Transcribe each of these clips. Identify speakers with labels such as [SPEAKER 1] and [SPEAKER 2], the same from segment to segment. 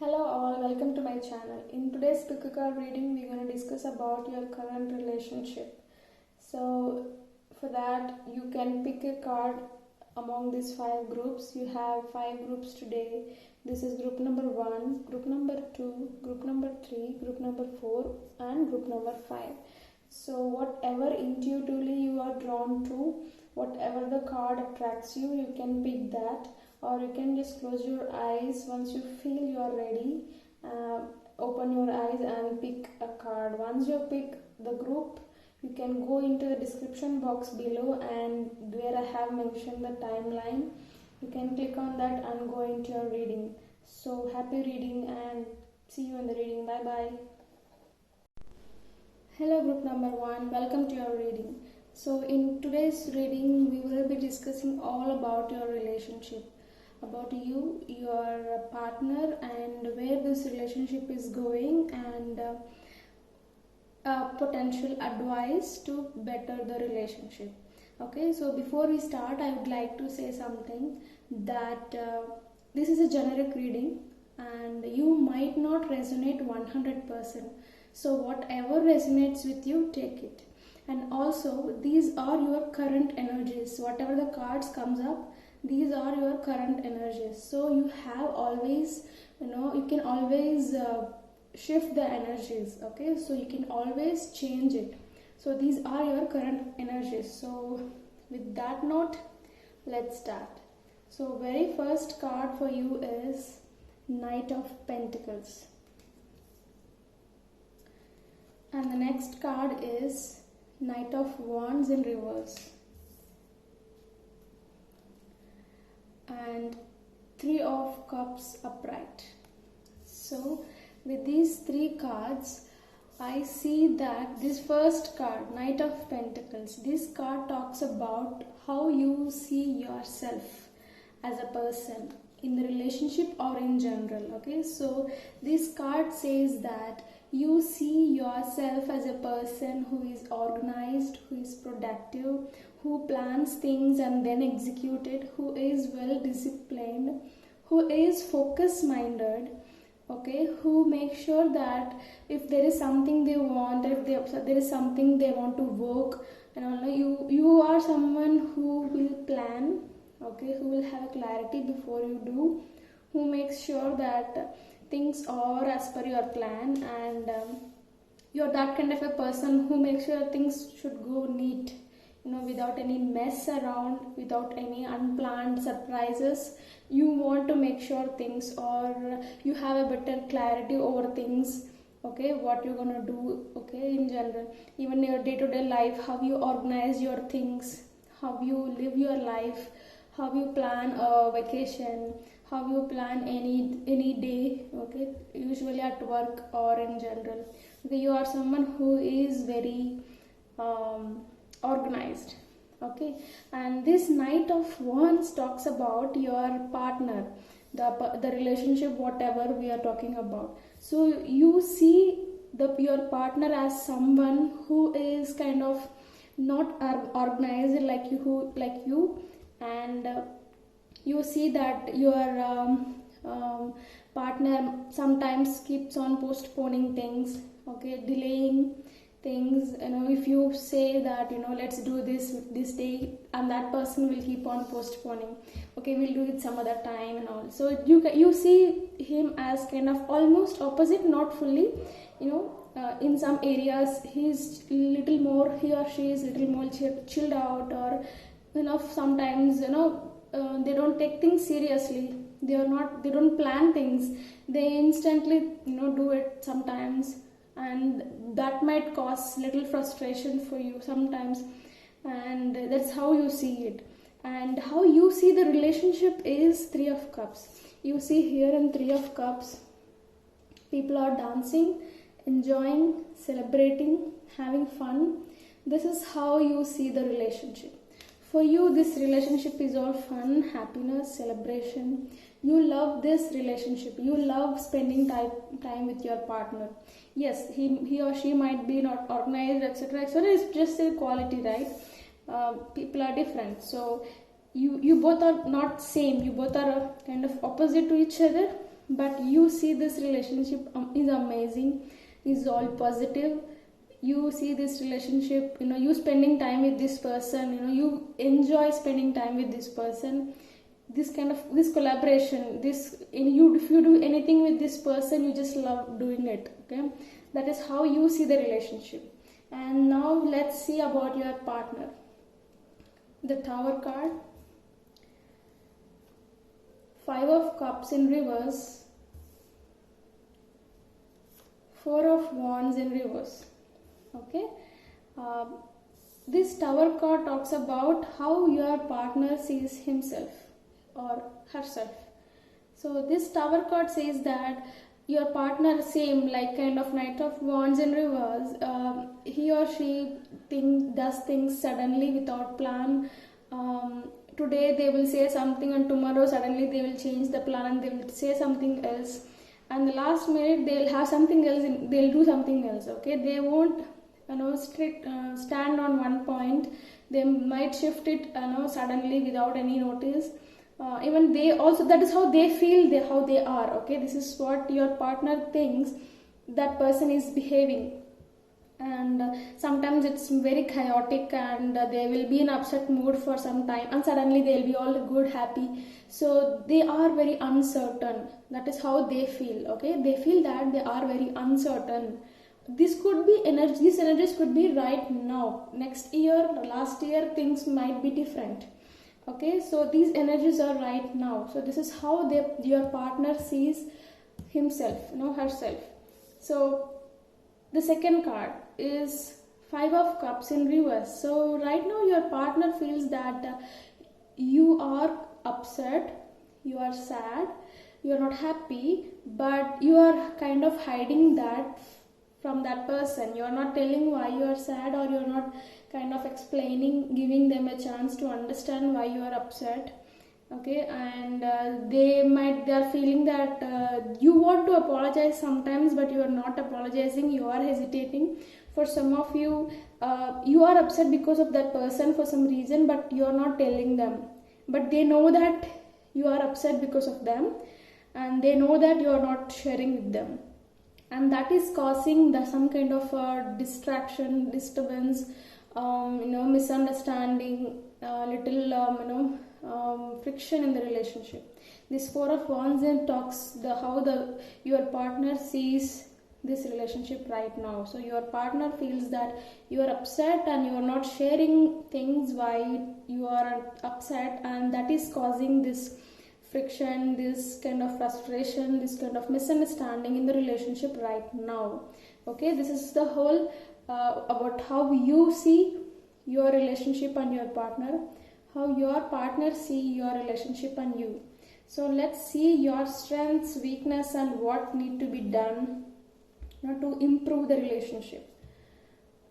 [SPEAKER 1] Hello all, welcome to my channel. In today's pick a card reading, we're going to discuss about your current relationship. So for that, you can pick a card among these 5 groups. You have 5 groups today. This is group number 1, group number 2, group number 3, group number 4 and group number 5. So whatever intuitively you are drawn to, whatever the card attracts you, you can pick that, or you can just close your eyes once you feel you are ready. Open your eyes and pick a card. Once you pick the group, you can go into the description box below, and where I have mentioned the timeline, you can click on that and go into your reading. So happy reading and see you in the reading. Bye bye. Hello group number 1, welcome to your reading. So in today's reading, we will be discussing all about your relationship, about you, your partner, and where this relationship is going, and potential advice to better the relationship. Okay, so before we start, I would like to say something that this is a generic reading and you might not resonate 100%. So whatever resonates with you, take it. And also, these are your current energies. Whatever the cards comes up, these are your current energies. So you have always, you can always shift the energies. Okay, so you can always change it. So these are your current energies. So with that note, let's start. So very first card for you is Knight of Pentacles. And the next card is Knight of Wands in reverse. And Three of Cups upright. So with these 3 cards, I see that this first card, Knight of Pentacles, this card talks about how you see yourself as a person in the relationship or in general. Okay, so this card says that you see yourself as a person who is organized, who is productive, who plans things and then execute it, who is well disciplined, who is focus minded. Okay, who makes sure that if there is something they want, if there is something they want to work, and all, you are someone who will plan. Okay, who will have clarity before you do, who makes sure that things are as per your plan, and you're that kind of a person who makes sure things should go neat, without any mess around, without any unplanned surprises. You want to make sure things, or you have a better clarity over things. Okay, what you're gonna do, okay, in general, even your day-to-day life, how you organize your things, how you live your life, how you plan a vacation, how you plan any day. Okay, usually at work or in general. Okay, you are someone who is very organized. Okay, and this Knight of Wands talks about your partner, the relationship, whatever we are talking about. So you see your partner as someone who is kind of not organized like you, and you see that your partner sometimes keeps on postponing things. Okay, delaying things. If you say that let's do this day, and that person will keep on postponing. Okay, we'll do it some other time and all. So you see him as kind of almost opposite, not fully. In some areas he's little more, he or she is little more chilled out, or sometimes they don't take things seriously. They don't plan things. They instantly do it sometimes, and that might cause little frustration for you sometimes. And that's how you see it. And how you see the relationship is Three of Cups. You see here in Three of Cups, people are dancing, enjoying, celebrating, having fun. This is how you see the relationship. For you, this relationship is all fun, happiness, celebration. You love this relationship. You love spending time with your partner. Yes, he or she might be not organized, etc., etc. It's just a quality, right? People are different. So you both are not same. You both are kind of opposite to each other, but you see this relationship is amazing, is all positive. You see this relationship, you spending time with this person, you enjoy spending time with this person. This kind of this collaboration, this in you, if you do anything with this person, you just love doing it. Okay, that is how you see the relationship. And now let's see about your partner. The Tower card, 5 of Cups in reverse, 4 of Wands in reverse. Okay, this Tower card talks about how your partner sees himself or herself. So this Tower card says that your partner, same like kind of Knight of Wands in reverse, he or she does things suddenly without plan. Today they will say something and tomorrow suddenly they will change the plan and they will say something else, and the last minute they'll have something else and they'll do something else. Okay, they won't stand on one point. They might shift it suddenly without any notice. Even they also, that is how they feel, how they are. Okay, this is what your partner thinks that person is behaving. And sometimes it's very chaotic, and they will be in upset mood for some time and suddenly they'll be all good, happy. So they are very uncertain. That is how they feel. Okay, they feel that they are very uncertain. This could be energy, these energies could be right now. Next year, last year, things might be different. Okay, so these energies are right now. So this is how your partner sees himself, herself. So the second card is 5 of Cups in reverse. So right now your partner feels that you are upset, you are sad, you are not happy, but you are kind of hiding that from that person. You are not telling why you are sad, or you are not kind of explaining, giving them a chance to understand why you are upset. Okay, and they are feeling that you want to apologize sometimes, but you are not apologizing, you are hesitating. For some of you, you are upset because of that person for some reason, but you are not telling them, but they know that you are upset because of them, and they know that you are not sharing with them, and that is causing some kind of distraction, disturbance, misunderstanding, little friction in the relationship. This 4 of Wands then talks how your partner sees this relationship right now. So your partner feels that you are upset and you are not sharing things why you are upset, and that is causing this friction, this kind of frustration, this kind of misunderstanding in the relationship right now. Okay, this is the whole about how you see your relationship and your partner, how your partner see your relationship and you. So let's see your strengths, weakness, and what need to be done to improve the relationship.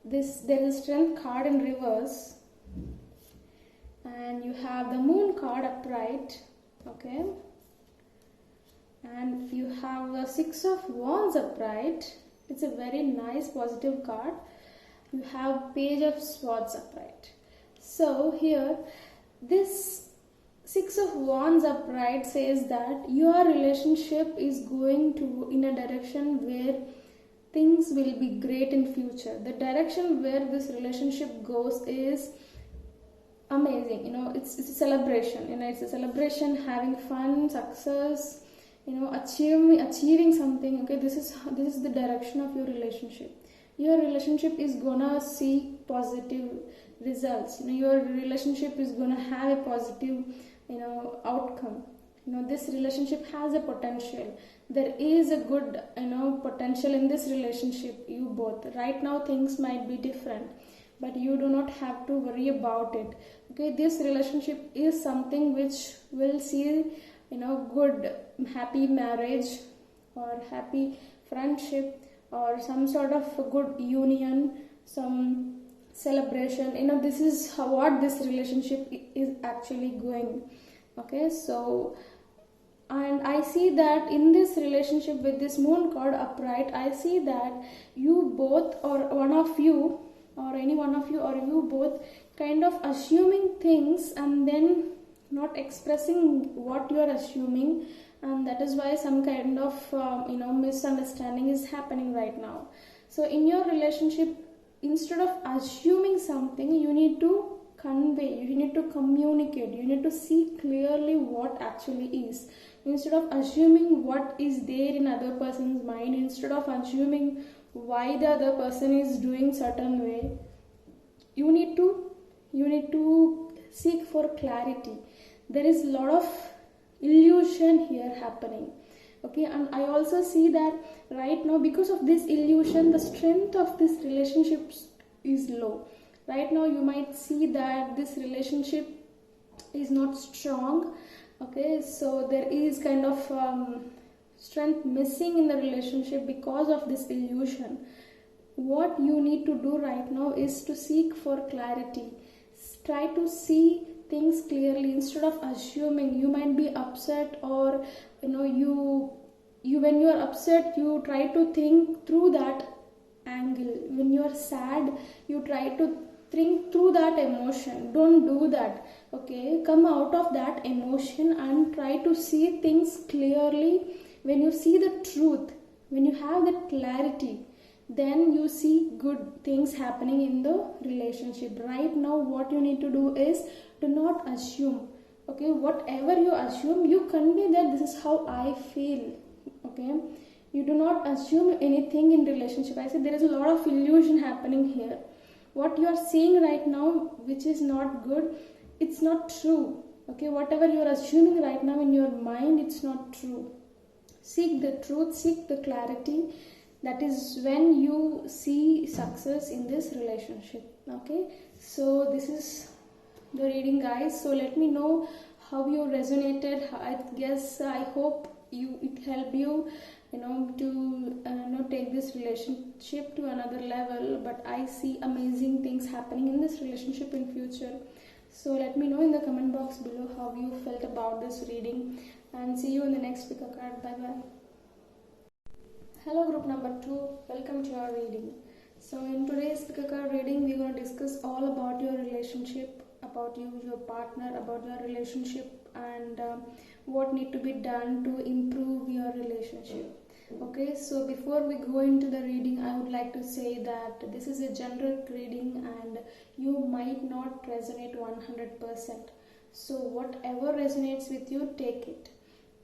[SPEAKER 1] There is a strength card in reverse, and you have the Moon card upright. Okay, and you have the 6 of Wands upright. It's a very nice positive card. You have Page of Swords upright. So here, this 6 of Wands upright says that your relationship is going to in a direction where things will be great in future. The direction where this relationship goes is amazing. It's a celebration. It's a celebration, having fun, success, achieving something. Okay, this is the direction of your relationship. Your relationship is gonna see positive results. Your relationship is gonna have a positive outcome. This relationship has a potential. There is a good potential in this relationship. You both, right now things might be different, but you do not have to worry about it. Okay, this relationship is something which will see good, happy marriage or happy friendship or some sort of a good union, some celebration. This is what this relationship is actually going. Okay, so, and I see that in this relationship with this Moon card upright, I see that you both, or one of you, or any one of you, or you both kind of assuming things and then not expressing what you are assuming, and that is why some kind of misunderstanding is happening right now. So in your relationship, instead of assuming something, you need to convey, you need to communicate, you need to see clearly what actually is. Instead of assuming what is there in other person's mind, instead of assuming why the other person is doing certain way, you need to seek for clarity. There is a lot of illusion here happening, okay? And I also see that right now, because of this illusion, the strength of this relationship is low. Right now you might see that this relationship is not strong, okay? So there is kind of strength missing in the relationship because of this illusion. What you need to do right now is to seek for clarity. Try to see things clearly instead of assuming. You might be upset, or you when you are upset, you try to think through that angle. When you are sad, you try to think through that emotion. Don't do that, okay? Come out of that emotion and try to see things clearly. When you see the truth, when you have that clarity, then you see good things happening in the relationship. Right now what you need to do is, do not assume, okay? Whatever you assume, you convey that this is how I feel, okay? You do not assume anything in relationship. I said there is a lot of illusion happening here. What you are seeing right now, which is not good, it's not true, okay? Whatever you are assuming right now in your mind, it's not true. Seek the truth, seek the clarity. That is when you see success in this relationship, okay? So this is the reading, guys. So let me know how you resonated. I hope it helped you, to take this relationship to another level. But I see amazing things happening in this relationship in future. So let me know in the comment box below how you felt about this reading, and see you in the next pick a card. Bye bye. Hello group number 2, welcome to your reading. So in today's pick a card reading, we're going to discuss all about your relationship, about you, your partner, about your relationship, and what need to be done to improve your relationship. Okay, so before we go into the reading, I would like to say that this is a general reading and you might not resonate 100%. So whatever resonates with you, take it.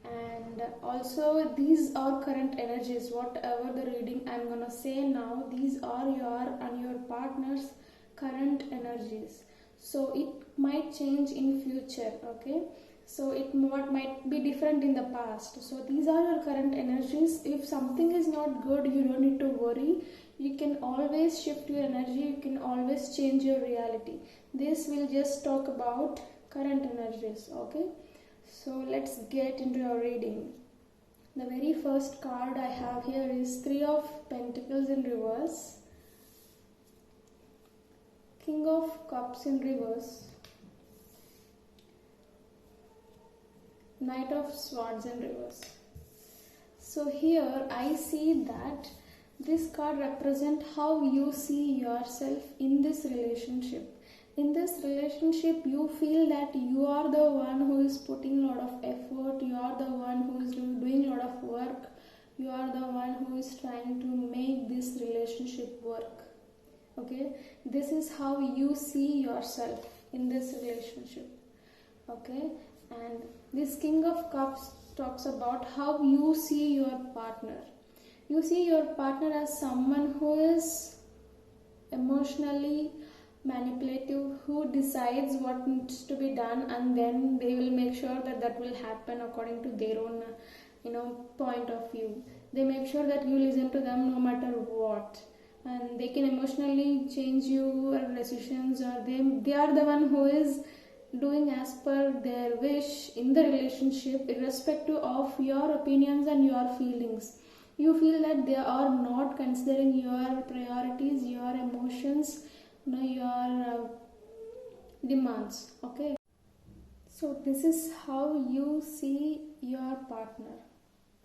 [SPEAKER 1] And also, these are current energies. Whatever the reading I'm gonna say now, these are your and your partner's current energies. So it might change in future, okay? So it might be different in the past. So these are your current energies. If something is not good, you don't need to worry. You can always shift your energy. You can always change your reality. This will just talk about current energies, okay? So let's get into your reading. The very first card I have here is 3 of Pentacles in reverse, King of Cups in reverse, Knight of Swords in reverse. So here I see that this card represents how you see yourself in this relationship. In this relationship, you feel that you are the one who is putting a lot of effort, you are the one who is doing a lot of work, you are the one who is trying to make this relationship work, okay? This is how you see yourself in this relationship, okay? And this King of Cups talks about how you see your partner. You see your partner as someone who is emotionally manipulative, who decides what needs to be done, and then they will make sure that that will happen according to their own point of view. They make sure that you listen to them no matter what, and they can emotionally change your decisions, or they are the one who is doing as per their wish in the relationship, irrespective of your opinions and your feelings. You feel that they are not considering your priorities, your emotions, your demands, okay? So this is how you see your partner,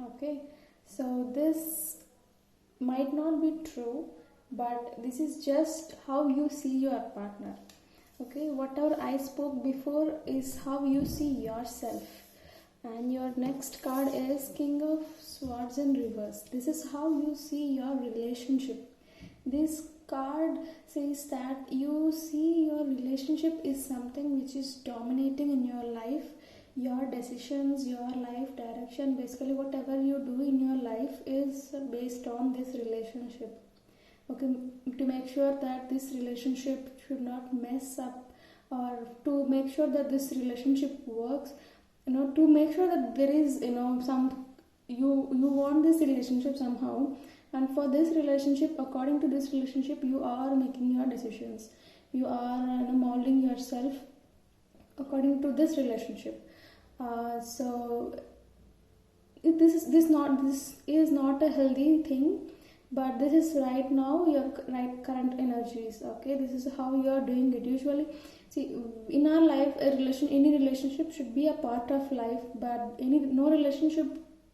[SPEAKER 1] okay? So this might not be true, but this is just how you see your partner, okay? Whatever I spoke before is how you see yourself, And your next card is King of Swords in reverse. This is how you see your relationship. This card says that you see your relationship is something which is dominating in your life. Your decisions, your life direction, basically whatever you do in your life is based on this relationship. Okay, to make sure that this relationship should not mess up, or to make sure that this relationship works, to make sure that there is, some, you want this relationship somehow, and for this relationship, according to this relationship, you are making your decisions, you are molding yourself according to this relationship. So this is not a healthy thing, but this is right now your right current energies. Okay, this is how you are doing it. Usually, see, in our life, any relationship should be a part of life, but no relationship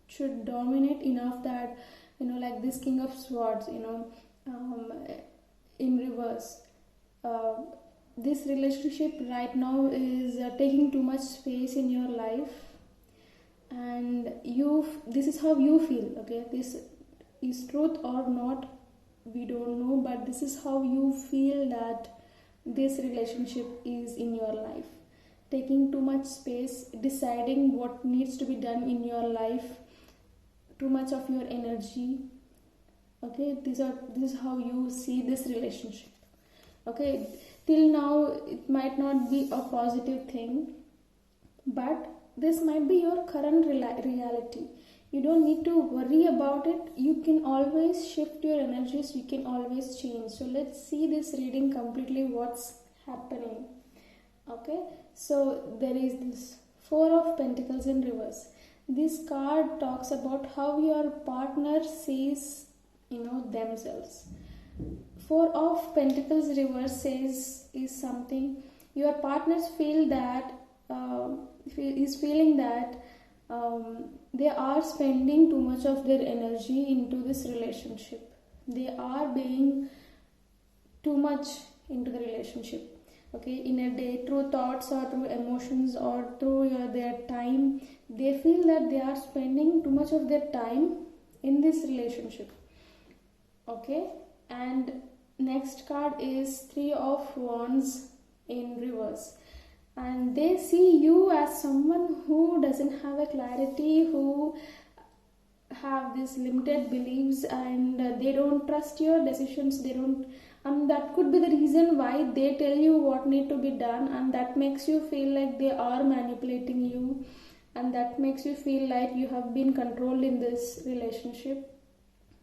[SPEAKER 1] should dominate enough that, like this King of Swords, in reverse. This relationship right now is taking too much space in your life, and this is how you feel. Okay, this is truth or not, we don't know, but this is how you feel that this relationship is in your life, taking too much space, deciding what needs to be done in your life, too much of your energy. Okay, this is how you see this relationship. Okay, till now it might not be a positive thing, but this might be your current reality. You don't need to worry about it. You can always shift your energies, you can always change. So let's see this reading completely, what's happening. Okay, so there is this Four of Pentacles in reverse. This card talks about how your partner sees themselves. Four of Pentacles reverse says is something your partners feel that is feeling that they are spending too much of their energy into this relationship. They are being too much into the relationship. Okay, in a day, through thoughts or through emotions or through their time, they feel that they are spending too much of their time in this relationship. Okay, and next card is Three of Wands in reverse, and they see you as someone who doesn't have a clarity, who have these limited beliefs, and they don't trust your decisions. They don't, and that could be the reason why they tell you what need to be done, and that makes you feel like they are manipulating you, and that makes you feel like you have been controlled in this relationship.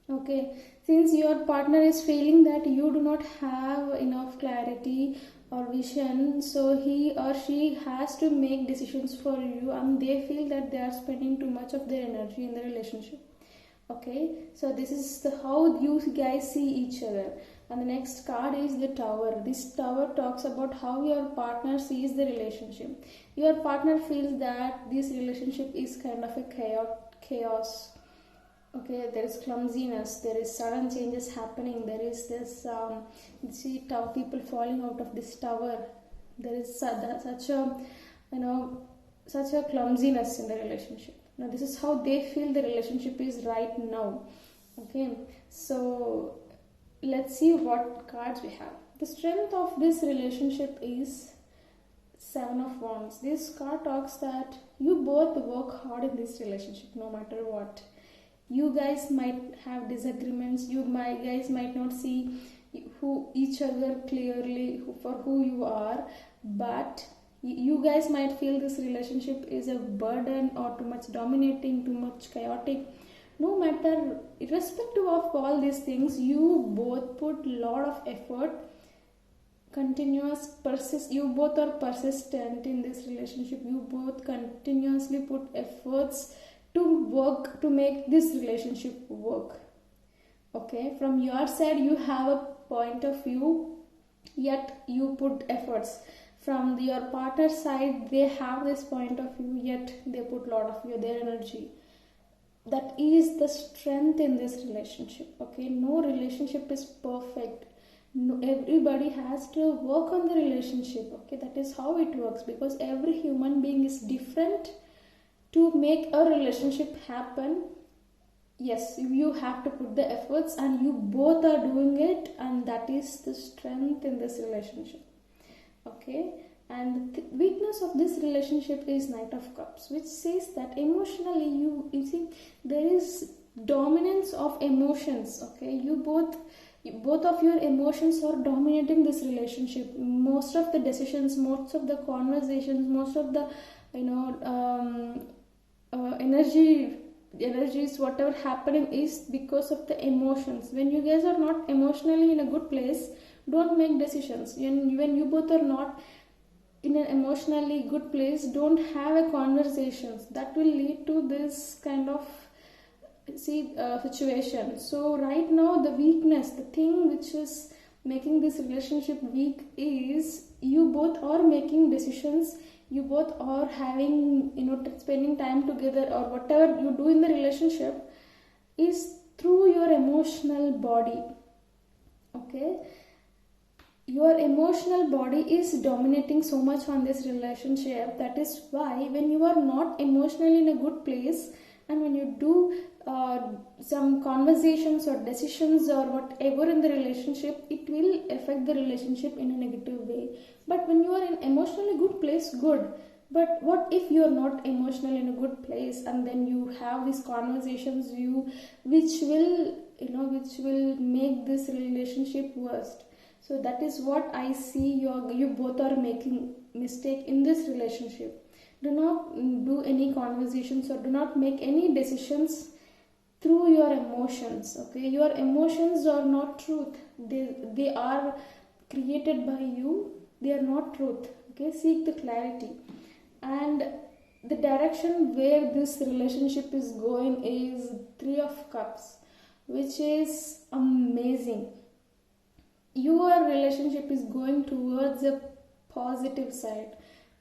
[SPEAKER 1] Okay, since your partner is feeling that you do not have enough clarity or vision, so he or she has to make decisions for you, and they feel that they are spending too much of their energy in the relationship. Okay, so this is how you guys see each other. And the next card is the Tower. This Tower talks about how your partner sees the relationship. Your partner feels that this relationship is kind of a chaos. Okay, there is clumsiness, there is sudden changes happening, there is this people falling out of this tower, there is such a clumsiness in the relationship. Now this is how they feel the relationship is right now. Okay, so let's see what cards we have. The strength of this relationship is Seven of Wands. This card talks that you both work hard in this relationship no matter what. You guys might have disagreements, guys might not see each other clearly for who you are, but you guys might feel this relationship is a burden or too much dominating, too much chaotic. No matter, irrespective of all these things, you both put a lot of effort, you both are persistent in this relationship. You both continuously put efforts to work to make this relationship work. Okay, from your side you have a point of view, yet you put efforts. From your partner's side, they have this point of view, yet they put a lot of their energy. That is the strength in this relationship. Okay, no relationship is perfect. No, everybody has to work on the relationship. Okay, that is how it works, because every human being is different, to make a relationship happen, yes, you have to put the efforts and you both are doing it, and that is the strength in this relationship. Okay, and the weakness of this relationship is Knight of Cups, which says that emotionally you see there is dominance of emotions. Okay, both of your emotions are dominating this relationship. Most of the decisions, most of the conversations, most of the energies whatever happening is because of the emotions. When you guys are not emotionally in a good place, don't make decisions. When you both are not in an emotionally good place, don't have a conversations. That will lead to this kind of situation. So right now the weakness, the thing which is making this relationship weak is you both are making decisions, you both are having spending time together, or whatever you do in the relationship is through your emotional body. Okay, your emotional body is dominating so much on this relationship. That is why when you are not emotionally in a good place, and when you do some conversations or decisions or whatever in the relationship, it will affect the relationship in a negative way. But when you are in emotionally good place, good. But what if you are not emotionally in a good place, and then you have these conversations which will make this relationship worst. So that is what I see you both are making mistake in this relationship. Do not do any conversations or do not make any decisions through your emotions. Okay, your emotions are not truth. They are created by you. They are not truth. Okay, seek the clarity. And the direction where this relationship is going is Three of Cups, which is amazing. Your relationship is going towards a positive side,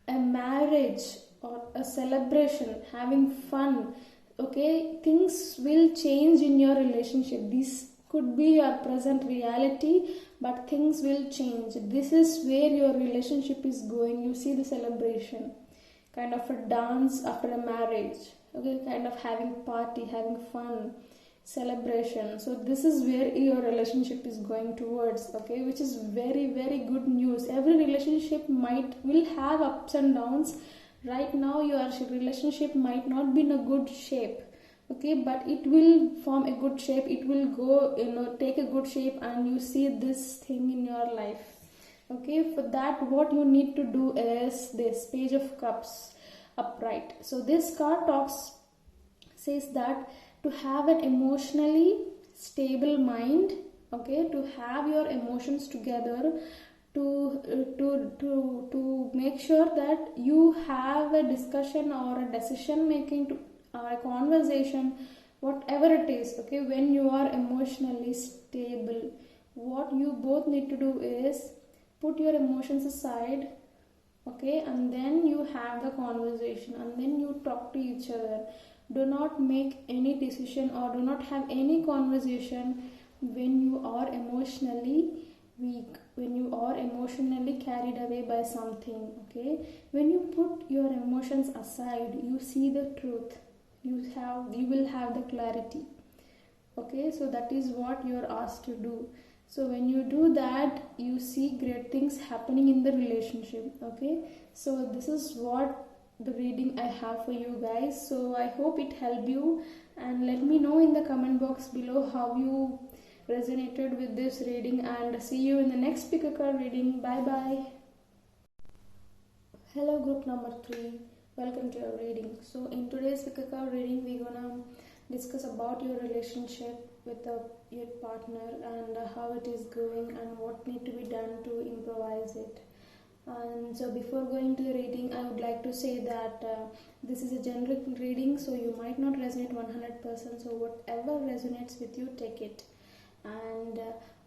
[SPEAKER 1] a marriage or a celebration, having fun. Okay, things will change in your relationship. This could be your present reality, but things will change. This is where your relationship is going. You see the celebration, kind of a dance after a marriage. Okay, kind of having party, having fun, celebration. So this is where your relationship is going towards. Okay, which is very very good news. Every relationship will have ups and downs. Right now your relationship might not be in a good shape. Okay, but it will form a good shape. It will go take a good shape, and you see this thing in your life. Okay, for that what you need to do is this Page of Cups upright. So this card says that to have an emotionally stable mind, okay, to have your emotions together, to make sure that you have a discussion or a decision making or a conversation, whatever it is. Okay, when you are emotionally stable, what you both need to do is put your emotions aside. Okay, and then you have the conversation, and then you talk to each other. Do not make any decision or do not have any conversation when you are emotionally weak, when you are emotionally carried away by something. Okay, when you put your emotions aside, you see the truth, you will have the clarity. Okay, so that is what you are asked to do. So when you do that, you see great things happening in the relationship. Okay, so this is what the reading I have for you guys. So I hope it helped you, and let me know in the comment box below how you resonated with this reading, and see you in the next pick a card reading. Bye bye. Hello group number 3, welcome to your reading. So in today's pick a card reading, we're gonna discuss about your relationship with your partner, and how it is going and what need to be done to improvise it. And so before going to the reading, I would like to say that this is a general reading, so you might not resonate 100%. So whatever resonates with you, take it. And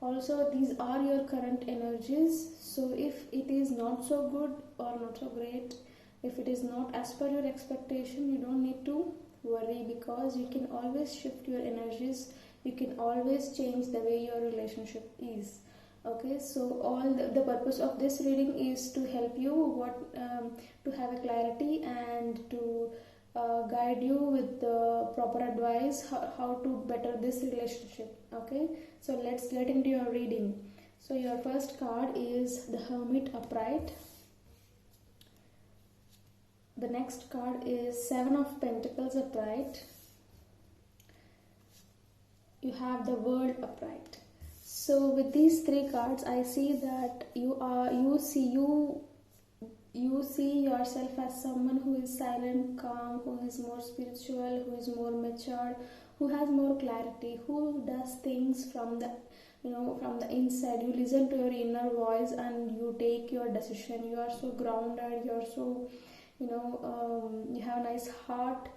[SPEAKER 1] also these are your current energies. So if it is not so good or not so great, if it is not as per your expectation, you don't need to worry, because you can always shift your energies. You can always change the way your relationship is. Okay, so all the purpose of this reading is to help you to have a clarity, and to guide you with the proper advice how to better this relationship. Okay, so let's get into your reading. So your first card is the Hermit upright. The next card is Seven of Pentacles upright. You have the World upright. So with these three cards, I see that you see yourself as someone who is silent, calm, who is more spiritual, who is more mature, who has more clarity, who does things from the from the inside. You listen to your inner voice and you take your decision. You are so grounded, you're so you have a nice heart.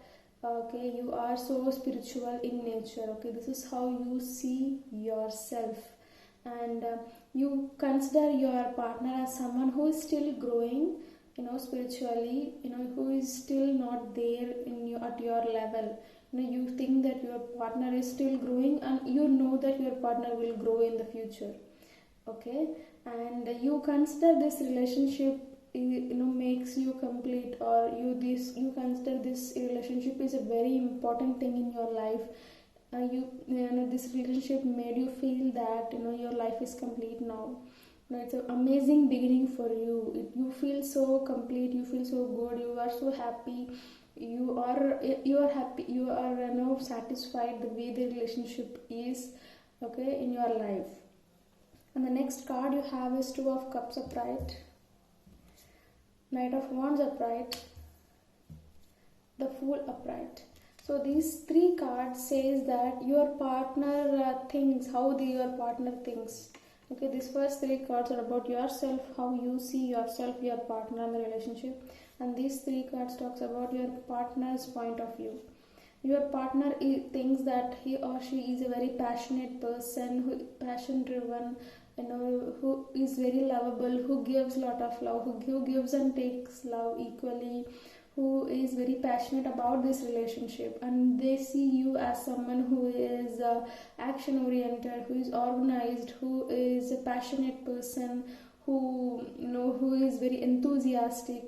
[SPEAKER 1] Okay, you are so spiritual in nature. Okay, this is how you see yourself. And you consider your partner as someone who is still growing, spiritually, who is still not there in you at your level. You think that your partner is still growing, and you know that your partner will grow in the future. Okay, and you consider this relationship makes you complete, or you consider this relationship is a very important thing in your life. This relationship made you feel that your life is complete now. It's an amazing beginning for you. You feel so complete, you feel so good, you are so happy, you are happy, you are satisfied the way the relationship is, okay, in your life. And the next card you have is Two of Cups upright, Knight of Wands upright, the Fool upright. So these three cards says that your partner thinks, how your partner thinks. Okay, these first three cards are about yourself, how you see yourself, your partner, and the relationship. And these three cards talks about your partner's point of view. Your partner thinks that he or she is a very passionate person, passion driven, who is very lovable, who gives lot of love, who gives and takes love equally, who is very passionate about this relationship. And they see you as someone who is action oriented, who is organized, who is a passionate person, who is very enthusiastic,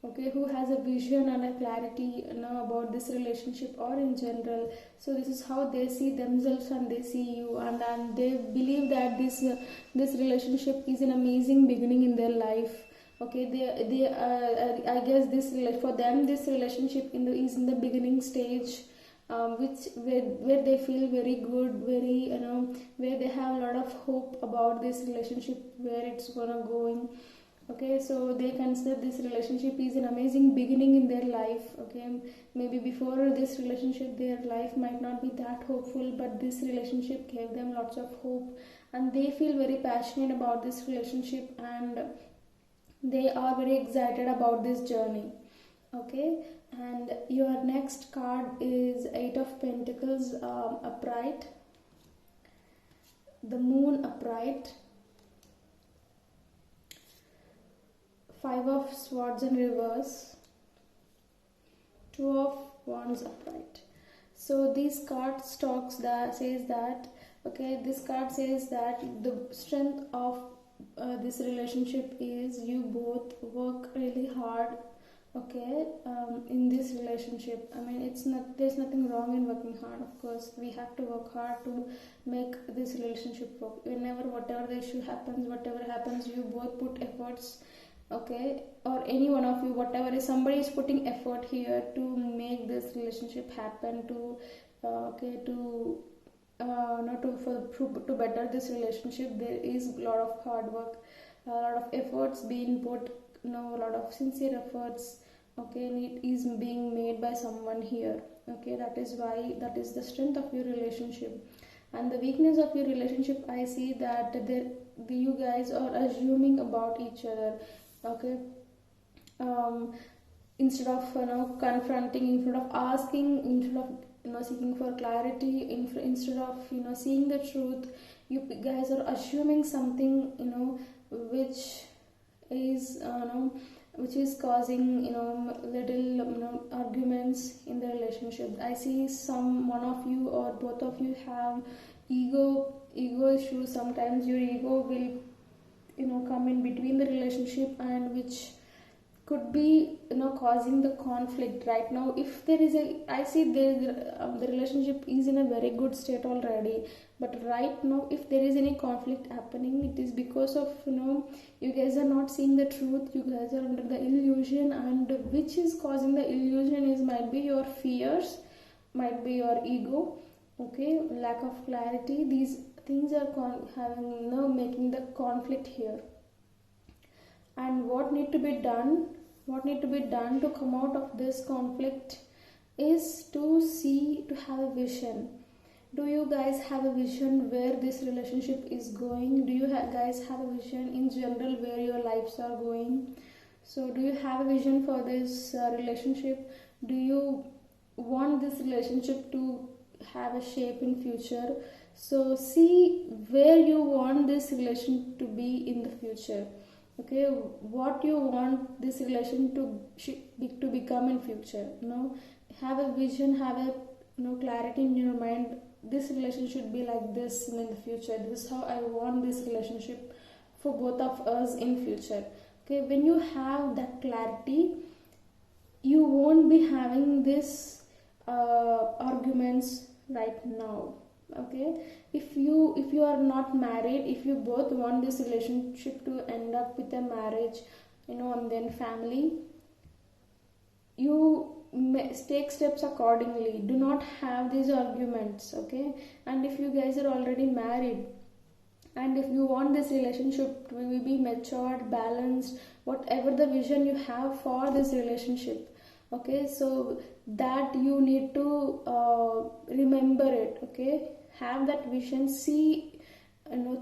[SPEAKER 1] okay, who has a vision and a clarity about this relationship or in general. So this is how they see themselves and they see you, and they believe that this relationship is an amazing beginning in their life. Okay, they I guess this for them this relationship is in the beginning stage, where they feel very good, very where they have a lot of hope about this relationship, where it's gonna going. Okay, so they consider this relationship is an amazing beginning in their life. Okay, maybe before this relationship their life might not be that hopeful, but this relationship gave them lots of hope, and they feel very passionate about this relationship, and they are very excited about this journey. Okay, and your next card is Eight of Pentacles upright, the Moon upright, Five of Swords in reverse, Two of Wands upright. So these cards says that, okay, this card says that the strength of this relationship is you both work really hard, okay, in this relationship. I mean, there's nothing wrong in working hard. Of course, we have to work hard to make this relationship work. Whatever the issue happens, whatever happens, you both put efforts, okay, or any one of you, whatever is, somebody is putting effort here to make this relationship happen, to okay, to not to better this relationship. There is a lot of hard work, a lot of efforts being put, a lot of sincere efforts, okay, and it is being made by someone here. Okay, that is the strength of your relationship. And the weakness of your relationship, I see that you guys are assuming about each other. Okay, instead of confronting, instead of asking, instead of seeking for clarity, instead of seeing the truth, you guys are assuming something, which is which is causing little arguments in the relationship. I see one of you or both of you have ego issues. Sometimes your ego will come in between the relationship, and which could be causing the conflict right now. If there is a, I see the relationship is in a very good state already, but right now if there is any conflict happening, it is because of you guys are not seeing the truth, you guys are under the illusion, and which is causing the illusion is might be your fears, might be your ego, okay, lack of clarity. These things are having making the conflict here. And what need to be done, to come out of this conflict is to have a vision. Do you guys have a vision where this relationship is going? Do you guys have a vision in general where your lives are going? So do you have a vision for this relationship? Do you want this relationship to have a shape in future? So see where you want this relation to be in the future. Okay, what you want this relation to become in future. Have a vision, have a clarity in your mind. This relationship should be like this in the future. This is how I want this relationship for both of us in future. Okay, when you have that clarity, you won't be having this arguments right now. Okay, if you are not married, if you both want this relationship to end up with a marriage, and then family, you take steps accordingly. Do not have these arguments. Okay, and if you guys are already married, and if you want this relationship to be matured, balanced, whatever the vision you have for this relationship, okay, so that you need to remember it. Okay, have that vision, see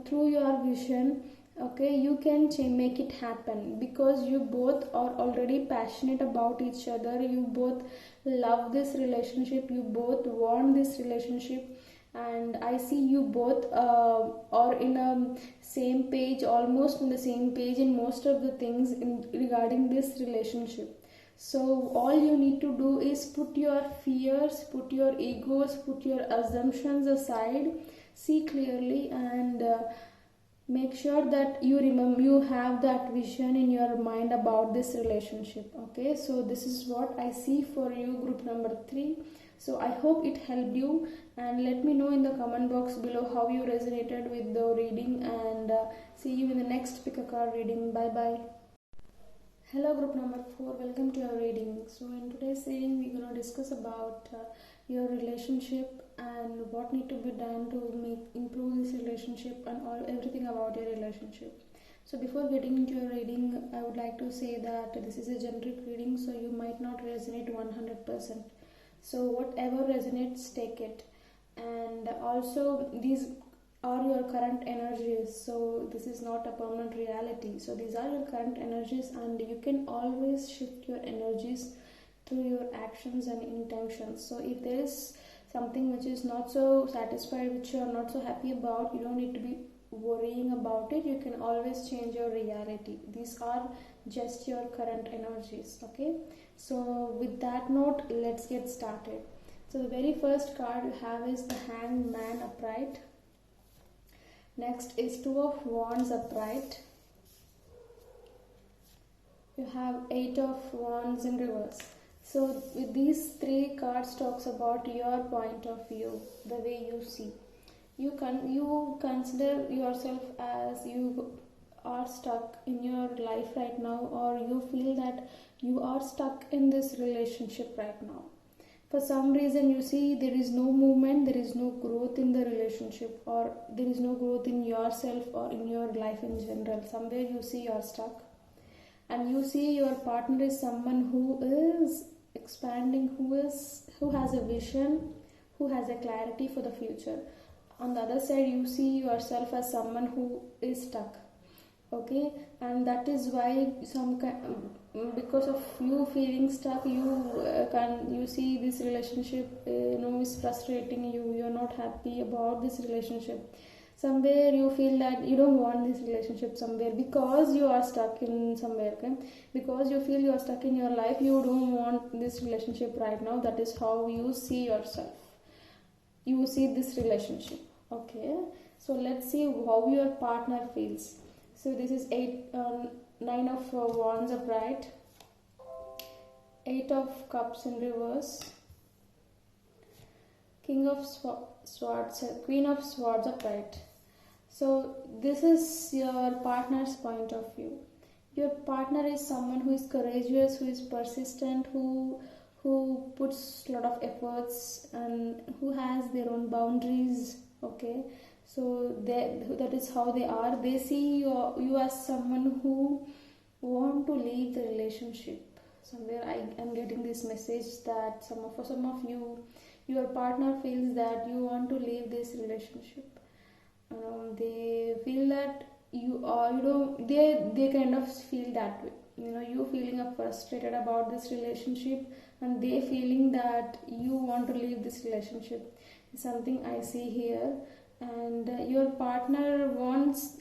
[SPEAKER 1] through your vision. Okay, you can make it happen, because you both are already passionate about each other, you both love this relationship, you both want this relationship, and I see you both are in a same page, almost in the same page in most of the things regarding this relationship. So all you need to do is put your fears, put your egos, put your assumptions aside, see clearly, and make sure that you have that vision in your mind about this relationship. Okay, so this is what I see for you, group number 3. So I hope it helped you, and let me know in the comment box below how you resonated with the reading, and see you in the next pick a card reading. Bye bye. Hello group number 4, welcome to our reading. So in today's reading we're going to discuss about your relationship and what need to be done to improve this relationship and everything about your relationship. So before getting into your reading, I would like to say that this is a generic reading, so you might not resonate 100%. So whatever resonates, take it. And also these are your current energies, so this is not a permanent reality. So these are your current energies, and you can always shift your energies through your actions and intentions. So if there is something which is not so satisfied, which you are not so happy about, you don't need to be worrying about it. You can always change your reality. These are just your current energies. Okay, so with that note, let's get started. So the very first card you have is the Hanged Man upright. Next is Two of Wands upright. You have Eight of Wands in reverse. So with these 3 cards talks about your point of view, the way you see. You consider yourself as you are stuck in your life right now, or you feel that you are stuck in this relationship right now. For some reason you see there is no movement, there is no growth in the relationship, or there is no growth in yourself or in your life in general. Somewhere you see you are stuck, and you see your partner is someone who is expanding, who has a vision, who has a clarity for the future. On the other side you see yourself as someone who is stuck. Okay, and that is why because of you feeling stuck, you see this relationship is frustrating you, you're not happy about this relationship. Somewhere you feel that you don't want this relationship somewhere, because you are stuck in somewhere. Okay, because you feel you are stuck in your life, you don't want this relationship right now. That is how you see yourself, you see this relationship. Okay, so let's see how your partner feels. So this is 9 of Wands upright. Eight of Cups in reverse, King of Swords, Queen of Swords upright. So this is your partner's point of view. Your partner is someone who is courageous, who is persistent, who puts a lot of efforts, and who has their own boundaries. Okay, so that is how they are. They see you as someone who want to leave the relationship. Somewhere I am getting this message that some of you, your partner feels that you want to leave this relationship. They feel that they kind of feel that way. You feeling frustrated about this relationship, and they feeling that you want to leave this relationship. Something I see here. And your partner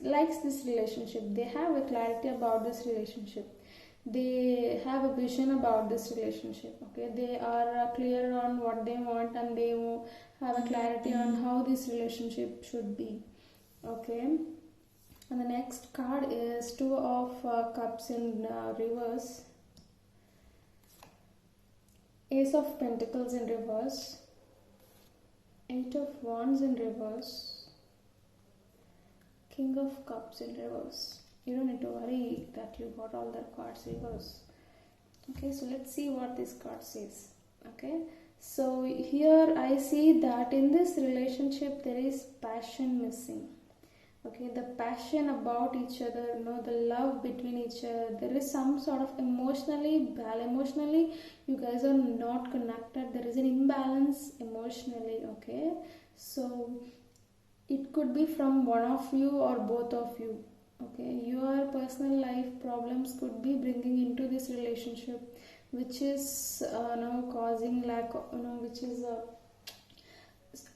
[SPEAKER 1] likes this relationship. They have a clarity about this relationship. They have a vision about this relationship. Okay, they are clear on what they want, and they have a clarity on how this relationship should be. Okay, and the next card is Two of Cups in reverse, Ace of Pentacles in reverse, Eight of Wands in reverse, King of Cups in reverse. You don't need to worry that you got all the cards reverse. Okay, so let's see what this card says. Okay, so here I see that in this relationship there is passion missing. Okay, the passion about each other, the love between each other, there is some sort of emotionally you guys are not connected. There is an imbalance emotionally. Okay, so it could be from one of you or both of you. Okay, your personal life problems could be bringing into this relationship, which is causing lack of, which is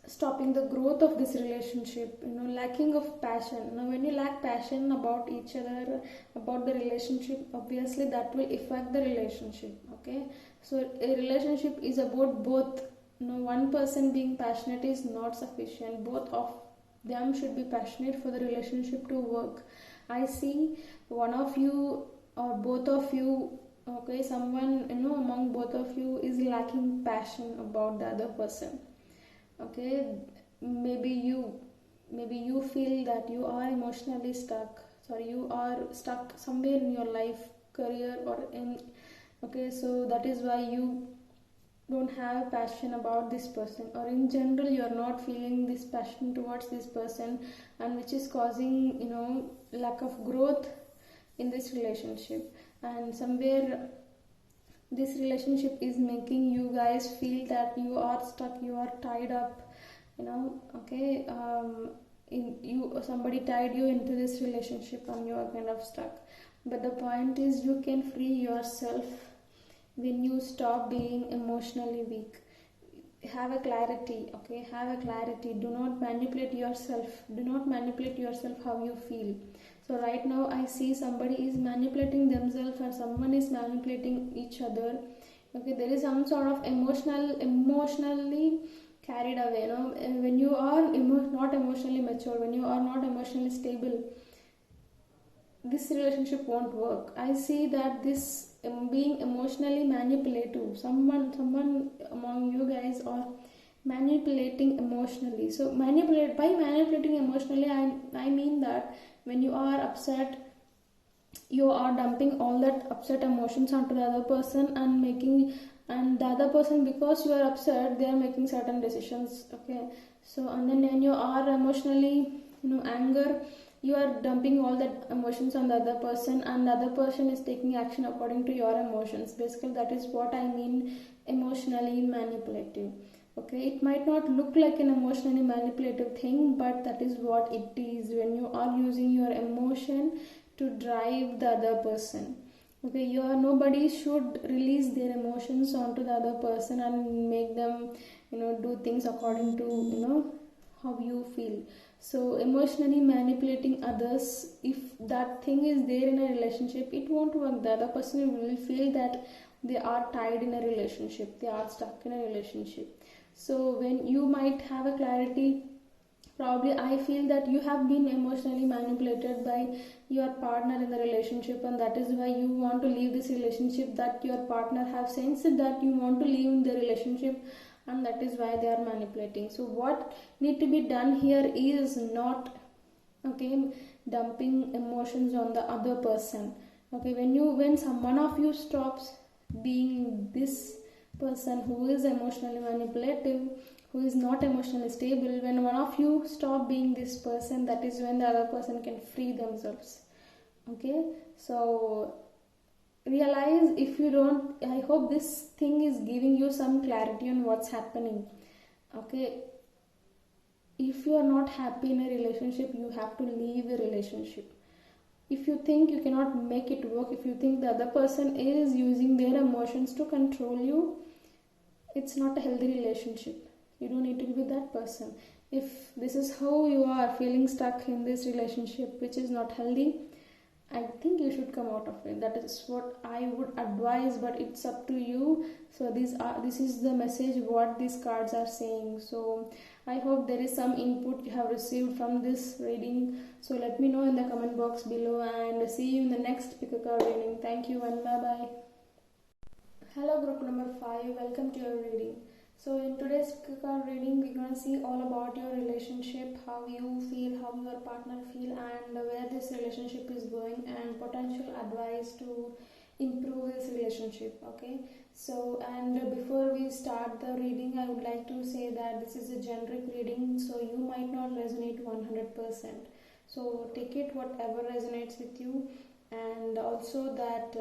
[SPEAKER 1] stopping the growth of this relationship. Lacking of passion. Now when you lack passion about each other, about the relationship, obviously that will affect the relationship. Okay, so a relationship is about both. One person being passionate is not sufficient. Both of them should be passionate for the relationship to work. I see one of you or both of you, okay, someone among both of you is lacking passion about the other person. Okay, maybe you feel that you are emotionally stuck. Sorry, you are stuck somewhere in your life, career, or in. Okay, so that is why you don't have passion about this person, or in general you are not feeling this passion towards this person, and which is causing lack of growth in this relationship. And somewhere this relationship is making you guys feel that you are stuck, you are tied up. Okay, somebody tied you into this relationship and you are kind of stuck. But the point is, you can free yourself when you stop being emotionally weak. Have a clarity. Okay, have a clarity. Do not manipulate yourself. Do not manipulate yourself how you feel. So right now I see somebody is manipulating themselves, or someone is manipulating each other. Okay, there is some sort of emotionally carried away. When you are not emotionally mature, when you are not emotionally stable, this relationship won't work. I see that this being emotionally manipulative, someone among you guys are manipulating emotionally. So by manipulating emotionally, I mean that when you are upset, you are dumping all that upset emotions onto the other person, and the other person, because you are upset, they are making certain decisions. Okay, so and then when you are emotionally anger, you are dumping all that emotions on the other person, and the other person is taking action according to your emotions. Basically that is what I mean emotionally manipulative. Okay, it might not look like an emotionally manipulative thing, but that is what it is when you are using your emotion to drive the other person. Okay, nobody should release their emotions onto the other person and make them do things according to how you feel. So emotionally manipulating others, if that thing is there in a relationship, it won't work. The other person will feel that they are tied in a relationship, they are stuck in a relationship. So when you might have a clarity Probably I feel that you have been emotionally manipulated by your partner in the relationship, and that is why you want to leave this relationship, that your partner have sensed that you want to leave the relationship, and that is why they are manipulating. So what need to be done here is not, okay, dumping emotions on the other person. Okay, when some one of you stops being this person who is emotionally manipulative, who is not emotionally stable, when one of you stop being this person, that is when the other person can free themselves. Okay, so realize, if you don't, I hope this thing is giving you some clarity on what's happening. Okay, if you are not happy in a relationship, you have to leave the relationship. If you think you cannot make it work, if you think the other person is using their emotions to control you, it's not a healthy relationship. You don't need to be with that person. If this is how you are feeling stuck in this relationship which is not healthy, I think you should come out of it. That is what I would advise, but it's up to you. So this is the message what these cards are saying. So I hope there is some input you have received from this reading. So let me know in the comment box below, and see you in the next pick a card reading. Thank you and bye bye. Hello group number 5, welcome to your reading. So in today's card reading, we're going to see all about your relationship, how you feel, how your partner feel, and where this relationship is going, and potential advice to improve this relationship. Okay, so and before we start the reading, I would like to say that this is a generic reading, so you might not resonate 100%. So take it whatever resonates with you, and also that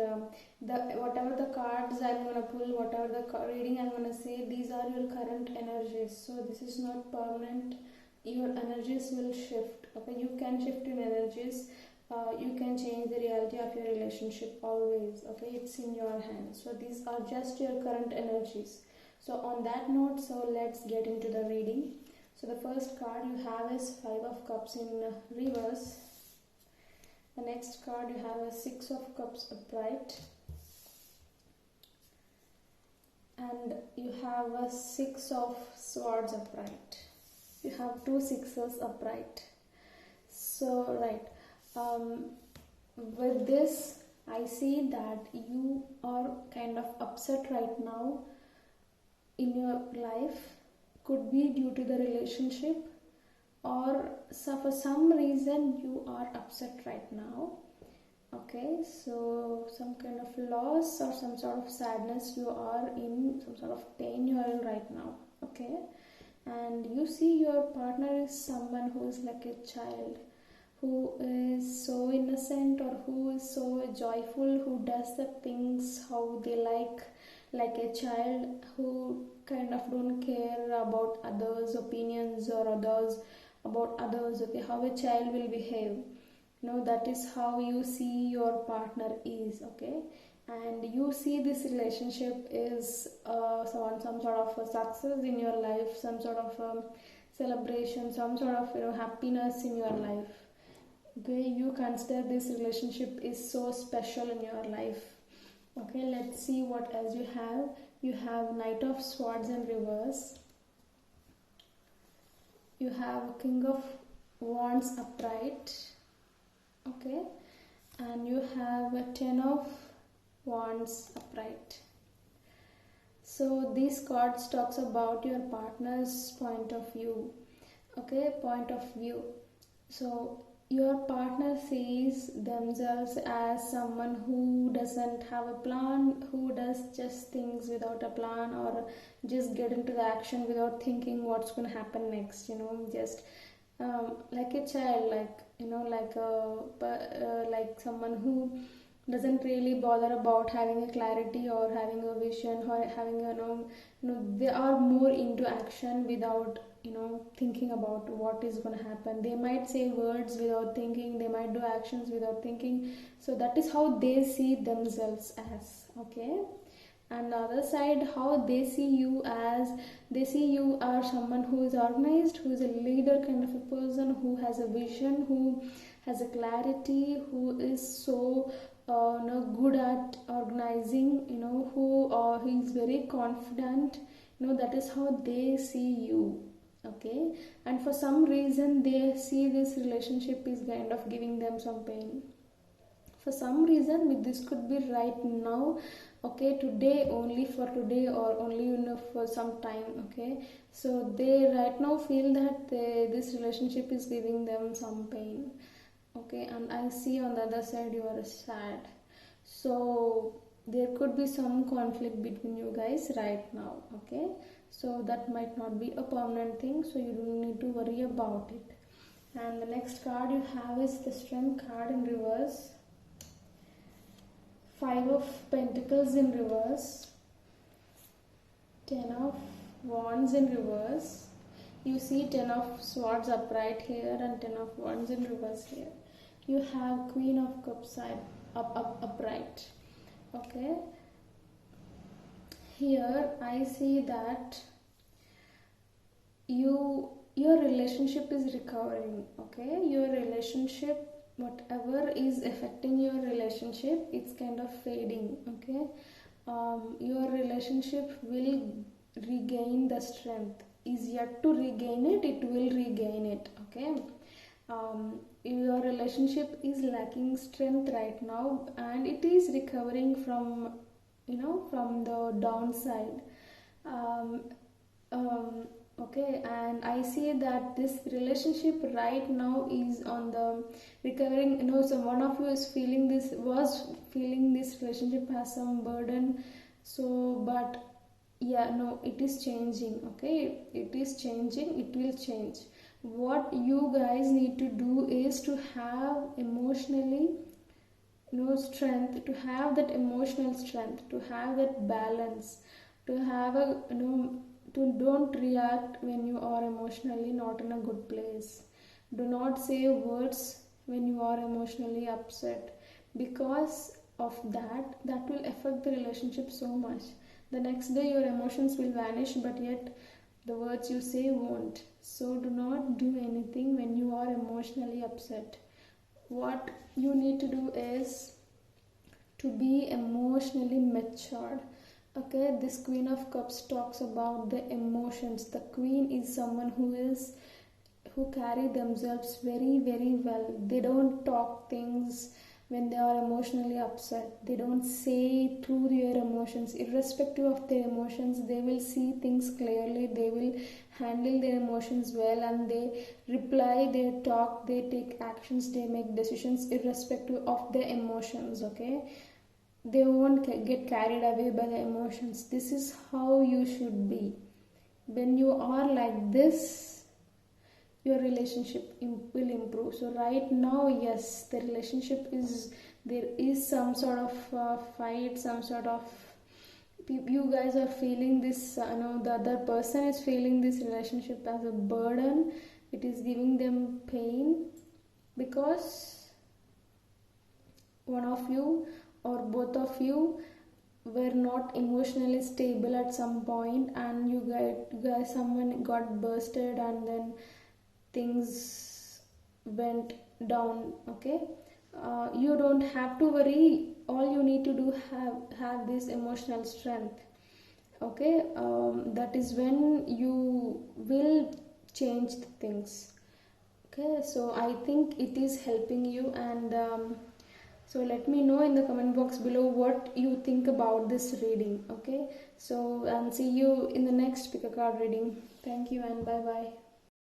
[SPEAKER 1] the whatever the cards I'm gonna pull, whatever the reading I'm gonna say, these are your current energies. So this is not permanent. Your energies will shift. Okay, you can shift in energies. You can change the reality of your relationship always. Okay, it's in your hands. So these are just your current energies. So on that note, so let's get into the reading. So the first card you have is 5 of Cups in reverse. The next card you have a 6 of Cups upright, and you have a 6 of Swords upright. You have two sixes upright. So right, with this I see that you are kind of upset right now in your life. Could be due to the relationship, or so for some reason you are upset right now. Okay, so some kind of loss or some sort of sadness you are in, some sort of pain you are in right now. Okay, and you see your partner is someone who is like a child, who is so innocent, or who is so joyful, who does the things how they like a child, who kind of don't care about others' opinions or others about others. Okay, how a child will behave. That is how you see your partner is. Okay, and you see this relationship is some sort of a success in your life, some sort of celebration, some sort of happiness in your life. Okay, you consider this relationship is so special in your life. Okay, let's see what else you have. You have Knight of Swords in reverse. You have King of Wands upright. Okay, and you have a 10 of Wands upright. So these cards talks about your partner's point of view. Okay, point of view. So your partner sees themselves as someone who doesn't have a plan, who does just things without a plan, or just get into the action without thinking what's going to happen next. Just like a child, like someone who doesn't really bother about having a clarity or having a vision or having they are more into action without thinking about what is going to happen. They might say words without thinking, they might do actions without thinking. So that is how they see themselves as. Okay, and the other side, how they see you as, they see you are someone who is organized, who is a leader kind of a person, who has a vision, who has a clarity, who is so good at organizing, who he is very confident. That is how they see you. okay, and for some reason they see this relationship is kind of giving them some pain. For some reason this could be right now, okay, today, only for today, or only for some time, okay. So they right now feel that this relationship is giving them some pain, okay, and I see on the other side you are sad. So there could be some conflict between you guys right now, okay. So that might not be a permanent thing, so you don't need to worry about it. And the next card you have is the Strength card in reverse, Five of Pentacles in reverse, Ten of Wands in reverse. You see Ten of Swords upright here and Ten of Wands in reverse here. You have Queen of Cups upright, okay. Here I see that your relationship is recovering, okay. Your relationship, whatever is affecting your relationship, it's kind of fading, okay. Your relationship will regain the strength, is yet to regain it, it will regain it, okay. Your relationship is lacking strength right now and it is recovering from from the downside, okay. And I see that this relationship right now is on the recovering, so one of you is feeling this, was feeling this relationship has some burden. So but yeah, no, it is changing, okay, it is changing, it will change. What you guys need to do is to have emotionally strength, to have that emotional strength, to have that balance, to have a to don't react when you are emotionally not in a good place. Do not say words when you are emotionally upset, because of that will affect the relationship so much. The next day your emotions will vanish, but yet the words you say won't. So do not do anything when you are emotionally upset. What you need to do is to be emotionally matured, okay. This Queen of Cups talks about the emotions. The queen is someone who carry themselves very very well. They don't talk things when they are emotionally upset. They don't say through their emotions. Irrespective of their emotions, they will see things clearly, they will handle their emotions well, and they reply, they talk, they take actions, they make decisions irrespective of their emotions, okay. They won't get carried away by the emotions. This is how you should be. When you are like this, your relationship will improve. So right now, yes, the relationship is, there is some sort of fight, some sort of, you guys are feeling this, the other person is feeling this relationship as a burden. It is giving them pain because one of you or both of you were not emotionally stable at some point, and you guys someone got bursted and then things went down, okay. You don't have to worry. All you need to do have this emotional strength, okay. That is when you will change the things, okay. So I think it is helping you, and so let me know in the comment box below what you think about this reading, okay. So and see you in the next pick a card reading. Thank you and bye bye.